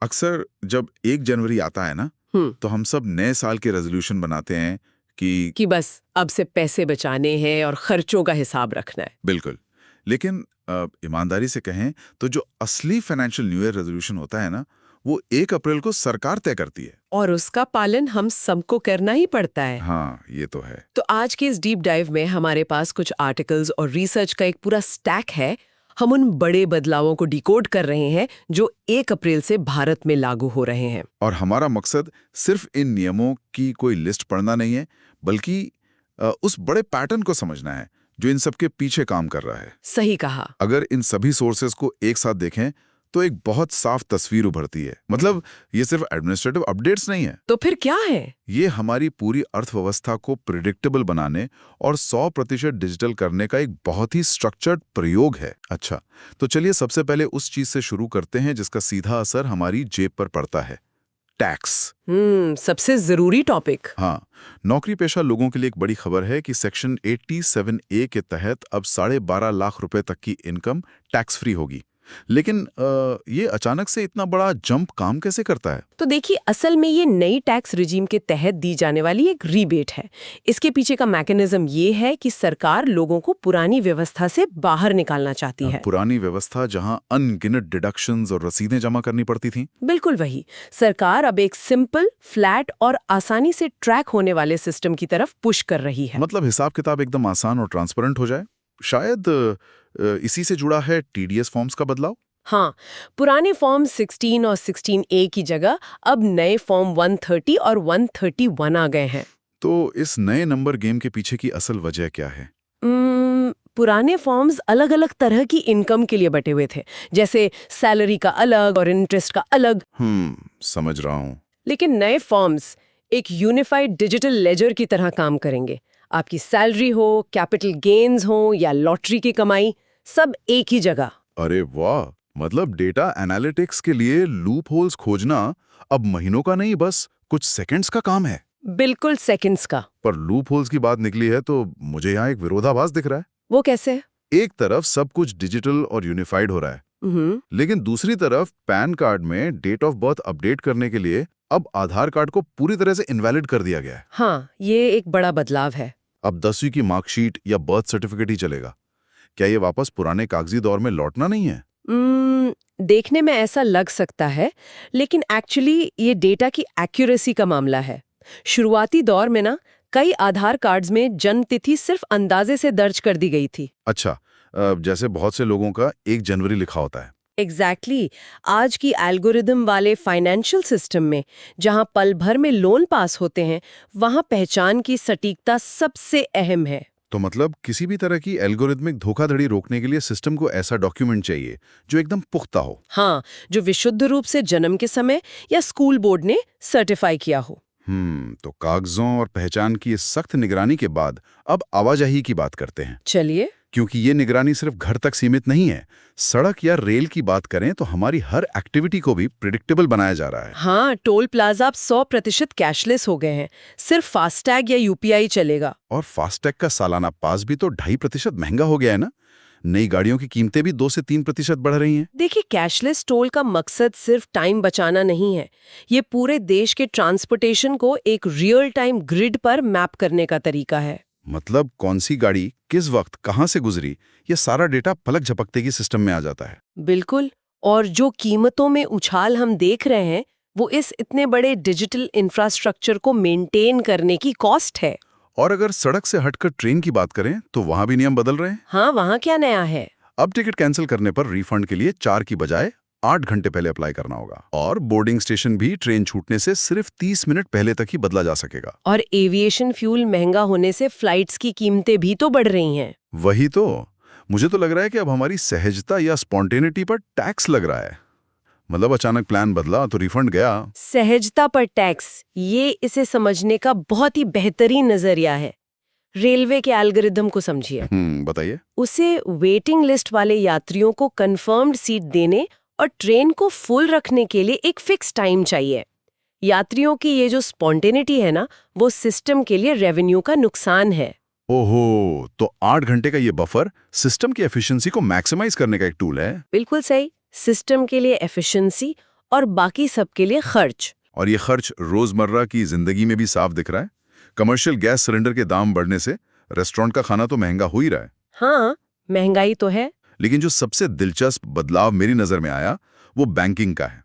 अक्सर जब 1 जनवरी आता है ना, तो हम सब नए साल के रेजोल्यूशन बनाते हैं कि बस अब से पैसे बचाने हैं और खर्चों का हिसाब रखना है। बिल्कुल। लेकिन ईमानदारी से कहें तो जो असली फाइनेंशियल न्यू ईयर रेजोल्यूशन होता है ना, वो 1 अप्रैल को सरकार तय करती है। और उसका पालन हम सबको करना ही पड़ता है। हाँ, ये तो है। तो आज के इस डीप डाइव में हमारे पास कुछ आर्टिकल्स और रिसर्च का एक पूरा स्टैक है। हम उन बड़े बदलावों को डिकोड कर रहे हैं जो 1 अप्रैल से भारत में लागू हो रहे हैं। और हमारा मकसद सिर्फ इन नियमों की कोई लिस्ट पढ़ना नहीं है, बल्कि उस बड़े पैटर्न को समझना है जो इन सब के पीछे काम कर रहा है। सही कहा। अगर इन सभी सोर्सेस को एक साथ देखें तो एक बहुत साफ तस्वीर उभरती है। मतलब ये सिर्फ एडमिनिस्ट्रेटिव अपडेट्स नहीं है, तो फिर क्या है? ये हमारी पूरी अर्थव्यवस्था को प्रिडिक्टेबल बनाने और 100% डिजिटल करने का एक बहुत ही स्ट्रक्चर्ड प्रयोग है। अच्छा, तो चलिए सबसे पहले उस चीज से शुरू करते हैं जिसका सीधा असर हमारी जेब पर पड़ता है, टैक्स। सबसे जरूरी टॉपिक। हाँ, नौकरी पेशा लोगों के लिए एक बड़ी खबर है कि सेक्शन 87A के तहत अब 12.5 लाख रुपए तक की इनकम टैक्स फ्री होगी। लेकिन ये अचानक से इतना बड़ा जंप काम कैसे करता है? तो देखिए, असल में ये नई टैक्स रिजीम के तहत दी जाने वाली एक रीबेट है। इसके पीछे का मैकेनिज्म ये है कि सरकार लोगों को पुरानी व्यवस्था से बाहर निकालना चाहती है। पुरानी व्यवस्था जहां अनगिनत डिडक्शंस और रसीदें जमा करनी पड़ती थीं? बिल्कुल वही। सरकार अब एक सिंपल, फ्लैट और आसानी से ट्रैक होने वाले सिस्टम की तरफ पुश कर रही है। मतलब हिसाब किताब एकदम आसान और ट्रांसपेरेंट हो जाए। शायद इसी से जुड़ा है टीडीएस फॉर्म्स का बदलाव। हाँ, पुराने फॉर्म 16 और 16A की जगह अब नए फॉर्म 130 और 131 आ गए हैं। तो इस नए नंबर गेम के पीछे की असल वजह क्या है? पुराने फॉर्म्स अलग-अलग तरह की इनकम के लिए बटे हुए थे, जैसे सैलरी का अलग और इंटरेस्ट का अलग। समझ रहा हूँ। लेकिन नए फॉर्म्स एक यूनिफाइड डिजिटल लेजर की तरह काम करेंगे। आपकी सैलरी हो, कैपिटल गेन्स हो या लॉटरी की कमाई, सब एक ही जगह। अरे वाह! मतलब डेटा एनालिटिक्स के लिए लूप होल्स खोजना अब महीनों का नहीं, बस कुछ सेकंड्स का काम है। बिल्कुल सेकंड्स का। पर लूप होल्स की बात निकली है तो मुझे यहाँ एक विरोधाभास दिख रहा है। वो कैसे? एक तरफ सब कुछ डिजिटल और यूनिफाइड हो रहा है, लेकिन दूसरी तरफ पैन कार्ड में डेट ऑफ बर्थ अपडेट करने के लिए अब आधार कार्ड को पूरी तरह से इनवैलिड कर दिया गया है। हाँ, ये एक बड़ा बदलाव है। अब 10वीं की मार्कशीट या बर्थ सर्टिफिकेट ही चलेगा। क्या ये वापस पुराने कागजी दौर में लौटना नहीं है? देखने में ऐसा लग सकता है, लेकिन एक्चुअली ये डेटा की एक्यूरेसी का मामला है। शुरुआती दौर में ना कई आधार कार्ड्स में जन्म तिथि सिर्फ अंदाजे से दर्ज कर दी गई थी। अच्छा, जैसे बहुत से लोगों का 1 जनवरी लिखा होता है। एग्जैक्टली। आज की एल्गोरिदम वाले फाइनेंशियल सिस्टम में जहां पल भर में लोन पास होते हैं, वहां पहचान की सटीकता सबसे अहम है। तो मतलब किसी भी तरह की एल्गोरिदमिक धोखाधड़ी रोकने के लिए सिस्टम को ऐसा डॉक्यूमेंट चाहिए जो एकदम पुख्ता हो। हाँ, जो विशुद्ध रूप से जन्म के समय या स्कूल बोर्ड ने सर्टिफाई किया हो। तो कागजों और पहचान की इस सख्त निगरानी के बाद अब आवाजाही की बात करते हैं। चलिए। क्योंकि ये निगरानी सिर्फ घर तक सीमित नहीं है। सड़क या रेल की बात करें तो हमारी हर एक्टिविटी को भी प्रिडिक्टेबल बनाया जा रहा है। हाँ, टोल प्लाजा अब 100% कैशलेस हो गए हैं। सिर्फ फास्टैग या यूपीआई चलेगा। और फास्टैग का सालाना पास भी तो 2.5% महंगा हो गया है ना। नई गाड़ियों की कीमतें भी 2 से 3% बढ़ रही हैं। देखिए, कैशलेस टोल का मकसद सिर्फ टाइम बचाना नहीं है। ये पूरे देश के ट्रांसपोर्टेशन को एक रियल टाइम ग्रिड पर मैप करने का तरीका है। मतलब कौन सी गाड़ी किस वक्त कहां से गुजरी, ये सारा डेटा पलक झपकते की सिस्टम में आ जाता है। बिल्कुल। और जो कीमतों में उछाल हम देख रहे हैं, वो इस इतने बड़े डिजिटल इंफ्रास्ट्रक्चर को मेंटेन करने की कॉस्ट है। और अगर सड़क से हटकर ट्रेन की बात करें तो वहां भी नियम बदल रहे हैं। हाँ, वहाँ क्या नया है? अब टिकट कैंसिल करने पर रिफंड के लिए 4 की बजाय 8 घंटे पहले अप्लाई करना होगा। और बोर्डिंग स्टेशन भी ट्रेन छूटने से सिर्फ 30 मिनट पहले तक ही बदला जा सकेगा। और एविएशन फ्यूल महंगा होने से फ्लाइट्स की कीमतें भी तो बढ़ रही हैं। वही तो। मुझे तो लग रहा है कि अब हमारी सहजता या स्पॉन्टेनिटी पर टैक्स लग रहा है। मतलब अचानक प्लान बदला तो रिफंड गया। सहजता पर टैक्स, ये इसे समझने का बहुत ही बेहतरीन नजरिया है। रेलवे के एल्गोरिदम को समझिए। बताइए। उसे वेटिंग लिस्ट वाले यात्रियों को कंफर्म्ड सीट देने और ट्रेन को फुल रखने के लिए एक फिक्स टाइम चाहिए। यात्रियों की ये जो स्पॉन्टेनिटी है ना, वो सिस्टम के लिए रेवेन्यू का नुकसान है। ओहो, तो 8 घंटे का ये बफर सिस्टम की एफिशिएंसी को मैक्सिमाइज करने का एक टूल है। बिल्कुल सही। सिस्टम के लिए एफिशिएंसी और बाकी सबके लिए खर्च। और ये खर्च रोजमर्रा की जिंदगी में भी साफ दिख रहा है। कमर्शियल गैस सिलेंडर के दाम बढ़ने से रेस्टोरेंट का खाना तो महंगा हो ही रहा है। हाँ, महंगाई तो है। लेकिन जो सबसे दिलचस्प बदलाव मेरी नजर में आया वो बैंकिंग का है।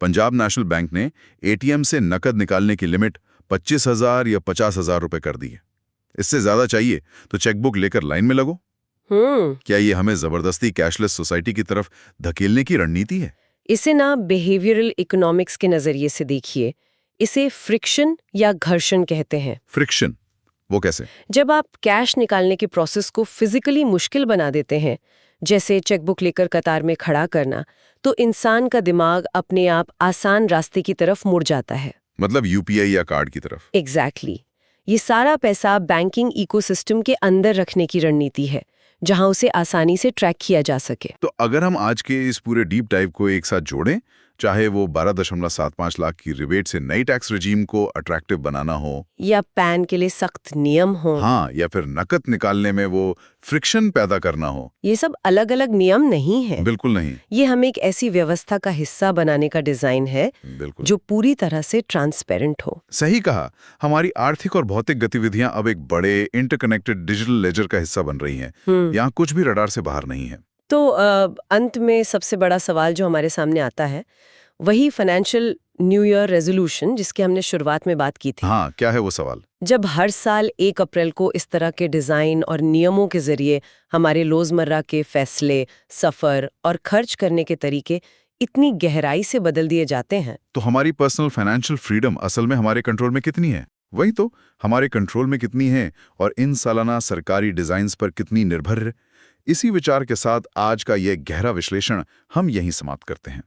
पंजाब नेशनल बैंक ने एटीएम से नकद निकालने की लिमिट 25,000 या 50,000 रुपए कर दी है। इससे ज्यादा चाहिए तो चेकबुक लेकर लाइन में लगो। क्या ये हमें जबरदस्ती कैशलेस सोसाइटी की तरफ धकेलने की रणनीति है? इसे ना बिहेवियरल इकोनॉमिक्स के नजरिए से देखिए। इसे फ्रिक्शन या घर्षण कहते हैं। फ्रिक्शन, वो कैसे? जब आप कैश निकालने के प्रोसेस को फिजिकली मुश्किल बना देते हैं, जैसे चेकबुक लेकर कतार में खड़ा करना, तो इंसान का दिमाग अपने आप आसान रास्ते की तरफ मुड़ जाता है। मतलब यूपीआई या कार्ड की तरफ। एग्जैक्टली। ये सारा पैसा बैंकिंग इकोसिस्टम के अंदर रखने की रणनीति है, जहां उसे आसानी से ट्रैक किया जा सके। तो अगर हम आज के इस पूरे डीप डाइव को एक साथ जोड़ें, चाहे वो 12.75 लाख की रिबेट से नई टैक्स रजीम को अट्रैक्टिव बनाना हो, या पैन के लिए सख्त नियम हो, हाँ, या फिर नकद निकालने में वो फ्रिक्शन पैदा करना हो, ये सब अलग अलग नियम नहीं है। बिल्कुल नहीं। ये हमें एक ऐसी व्यवस्था का हिस्सा बनाने का डिजाइन है बिल्कुल, जो पूरी तरह से ट्रांसपेरेंट हो। सही कहा। हमारी आर्थिक और भौतिक गतिविधियां अब एक बड़े इंटरकनेक्टेड डिजिटल लेजर का हिस्सा बन रही हैं। यहाँ कुछ भी रडार से बाहर नहीं है। तो अंत में सबसे बड़ा सवाल जो हमारे सामने आता है, वही फाइनेंशियल न्यू ईयर रेजोल्यूशन जिसकी हमने शुरुआत में बात की थी। हाँ, क्या है वो सवाल? जब हर साल 1 अप्रैल को इस तरह के डिजाइन और नियमों के जरिए हमारे रोजमर्रा के फैसले, सफर और खर्च करने के तरीके इतनी गहराई से बदल दिए जाते हैं, तो हमारी पर्सनल फाइनेंशियल फ्रीडम असल में हमारे कंट्रोल में कितनी है? वही तो, हमारे कंट्रोल में कितनी है और इन सालाना सरकारी डिजाइन्स पर कितनी निर्भर है? इसी विचार के साथ आज का ये गहरा विश्लेषण हम यहीं समाप्त करते हैं।